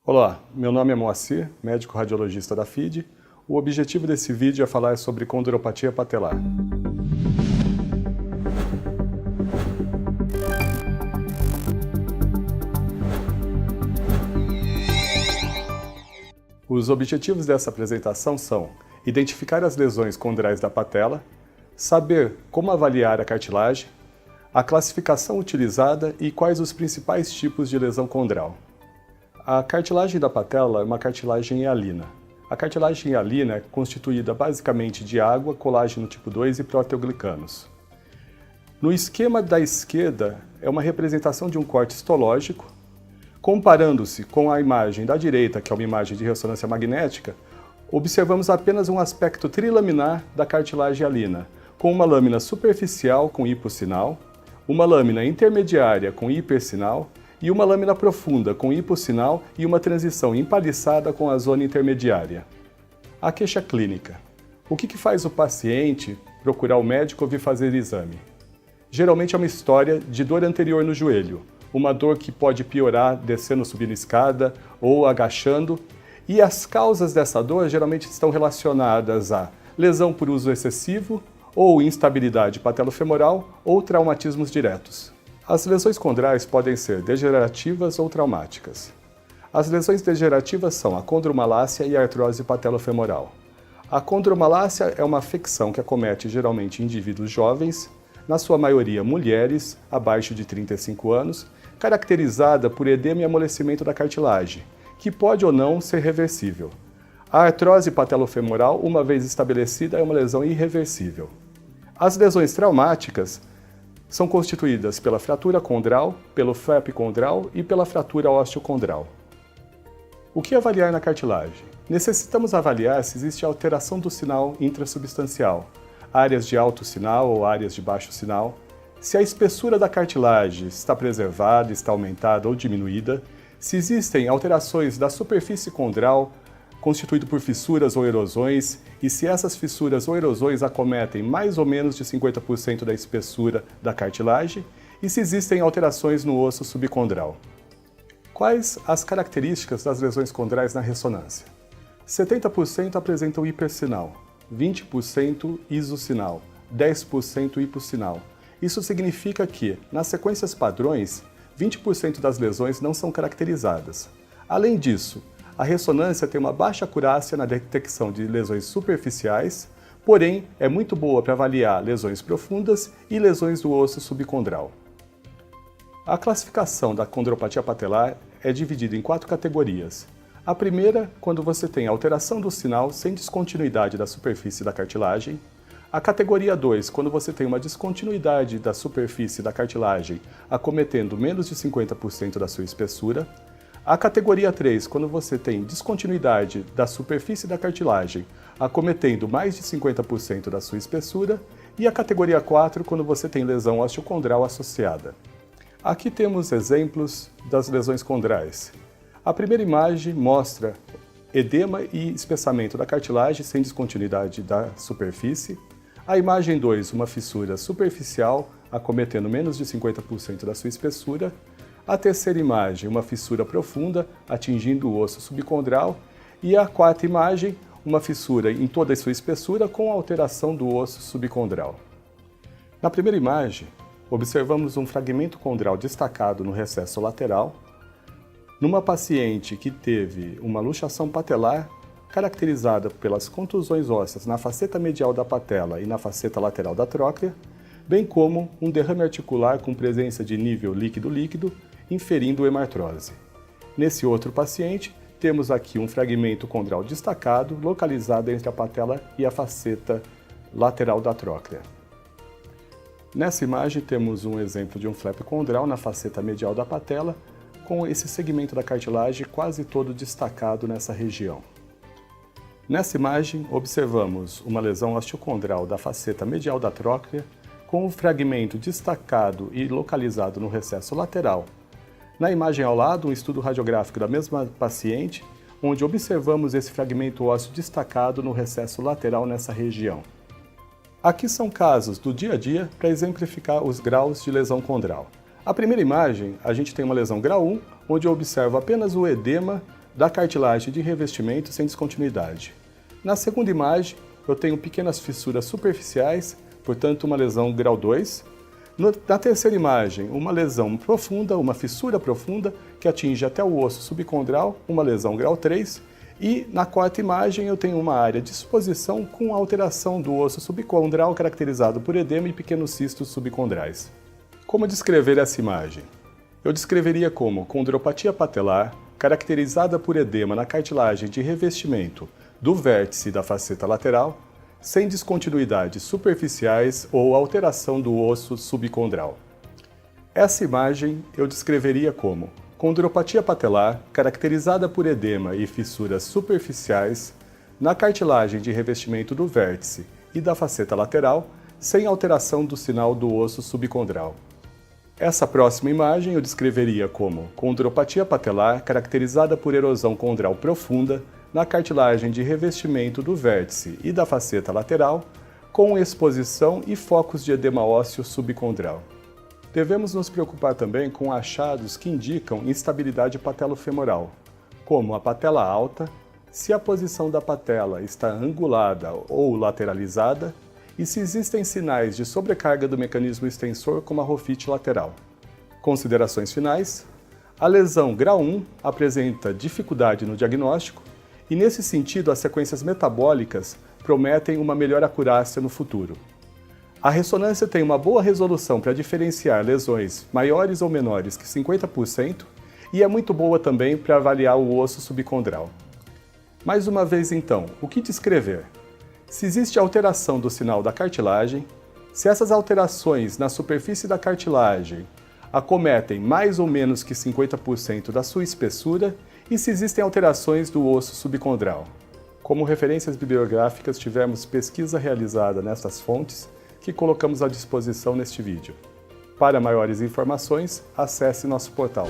Olá, meu nome é Moacir, médico radiologista da FIDE. O objetivo desse vídeo é falar sobre condropatia patelar. Os objetivos dessa apresentação são identificar as lesões condrais da patela, saber como avaliar a cartilagem, a classificação utilizada e quais os principais tipos de lesão condral. A cartilagem da patela é uma cartilagem hialina. A cartilagem hialina é constituída basicamente de água, colágeno tipo 2 e proteoglicanos. No esquema da esquerda é uma representação de um corte histológico. Comparando-se com a imagem da direita, que é uma imagem de ressonância magnética, observamos apenas um aspecto trilaminar da cartilagem hialina, com uma lâmina superficial com hipossinal, uma lâmina intermediária com hipersinal e uma lâmina profunda com hipossinal e uma transição empaliçada com a zona intermediária. A queixa clínica. O que faz o paciente procurar o médico ou vir fazer exame? Geralmente é uma história de dor anterior no joelho, uma dor que pode piorar descendo, subindo escada ou agachando, e as causas dessa dor geralmente estão relacionadas a lesão por uso excessivo, ou instabilidade patelofemoral ou traumatismos diretos. As lesões condrais podem ser degenerativas ou traumáticas. As lesões degenerativas são a condromalácia e a artrose patelofemoral. A condromalácia é uma afecção que acomete geralmente indivíduos jovens, na sua maioria mulheres, abaixo de 35 anos, caracterizada por edema e amolecimento da cartilagem, que pode ou não ser reversível. A artrose patelofemoral, uma vez estabelecida, é uma lesão irreversível. As lesões traumáticas são constituídas pela fratura condral, pelo flap condral e pela fratura osteocondral. O que avaliar na cartilagem? Necessitamos avaliar se existe alteração do sinal intrasubstancial, áreas de alto sinal ou áreas de baixo sinal, se a espessura da cartilagem está preservada, está aumentada ou diminuída, se existem alterações da superfície condral, constituído por fissuras ou erosões, e se essas fissuras ou erosões acometem mais ou menos de 50% da espessura da cartilagem, e se existem alterações no osso subcondral. Quais as características das lesões condrais na ressonância? 70% apresentam hipersinal, 20% isosinal, 10% hipossinal. Isso significa que, nas sequências padrões, 20% das lesões não são caracterizadas. Além disso, a ressonância tem uma baixa acurácia na detecção de lesões superficiais, porém é muito boa para avaliar lesões profundas e lesões do osso subcondral. A classificação da condropatia patelar é dividida em 4 categorias. A primeira, quando você tem alteração do sinal sem descontinuidade da superfície da cartilagem. A categoria 2, quando você tem uma descontinuidade da superfície da cartilagem acometendo menos de 50% da sua espessura. A categoria 3, quando você tem descontinuidade da superfície da cartilagem acometendo mais de 50% da sua espessura. E a categoria 4, quando você tem lesão osteocondral associada. Aqui temos exemplos das lesões condrais. A primeira imagem mostra edema e espessamento da cartilagem sem descontinuidade da superfície. A imagem 2, uma fissura superficial acometendo menos de 50% da sua espessura. A terceira imagem, uma fissura profunda atingindo o osso subcondral. E a quarta imagem, uma fissura em toda a sua espessura com alteração do osso subcondral. Na primeira imagem, observamos um fragmento condral destacado no recesso lateral, numa paciente que teve uma luxação patelar caracterizada pelas contusões ósseas na faceta medial da patela e na faceta lateral da tróclea, bem como um derrame articular com presença de nível líquido-líquido, inferindo hemartrose. Nesse outro paciente, temos aqui um fragmento condral destacado, localizado entre a patela e a faceta lateral da tróclea. Nessa imagem, temos um exemplo de um flap condral na faceta medial da patela, com esse segmento da cartilagem quase todo destacado nessa região. Nessa imagem, observamos uma lesão osteocondral da faceta medial da tróclea, com um fragmento destacado e localizado no recesso lateral. Na imagem ao lado, um estudo radiográfico da mesma paciente, onde observamos esse fragmento ósseo destacado no recesso lateral nessa região. Aqui são casos do dia a dia para exemplificar os graus de lesão condral. A primeira imagem, a gente tem uma lesão grau 1, onde eu observo apenas o edema da cartilagem de revestimento sem descontinuidade. Na segunda imagem, eu tenho pequenas fissuras superficiais, portanto uma lesão grau 2. Na terceira imagem, uma lesão profunda, uma fissura profunda que atinge até o osso subcondral, uma lesão grau 3. E na quarta imagem eu tenho uma área de exposição com alteração do osso subcondral caracterizado por edema e pequenos cistos subcondrais. Como descrever essa imagem? Eu descreveria como condropatia patelar, caracterizada por edema na cartilagem de revestimento do vértice da faceta lateral, sem descontinuidades superficiais ou alteração do osso subcondral. Essa imagem eu descreveria como condropatia patelar, caracterizada por edema e fissuras superficiais na cartilagem de revestimento do vértice e da faceta lateral, sem alteração do sinal do osso subcondral. Essa próxima imagem eu descreveria como condropatia patelar, caracterizada por erosão condral profunda na cartilagem de revestimento do vértice e da faceta lateral, com exposição e focos de edema ósseo subcondral. Devemos nos preocupar também com achados que indicam instabilidade patelofemoral, como a patela alta, se a posição da patela está angulada ou lateralizada e se existem sinais de sobrecarga do mecanismo extensor como a rofite lateral. Considerações finais. A lesão grau 1 apresenta dificuldade no diagnóstico e, nesse sentido, as sequências metabólicas prometem uma melhor acurácia no futuro. A ressonância tem uma boa resolução para diferenciar lesões maiores ou menores que 50% e é muito boa também para avaliar o osso subcondral. Mais uma vez então, o que descrever? Se existe alteração do sinal da cartilagem, se essas alterações na superfície da cartilagem acometem mais ou menos que 50% da sua espessura e se existem alterações do osso subcondral. Como referências bibliográficas, tivemos pesquisa realizada nessas fontes que colocamos à disposição neste vídeo. Para maiores informações, acesse nosso portal.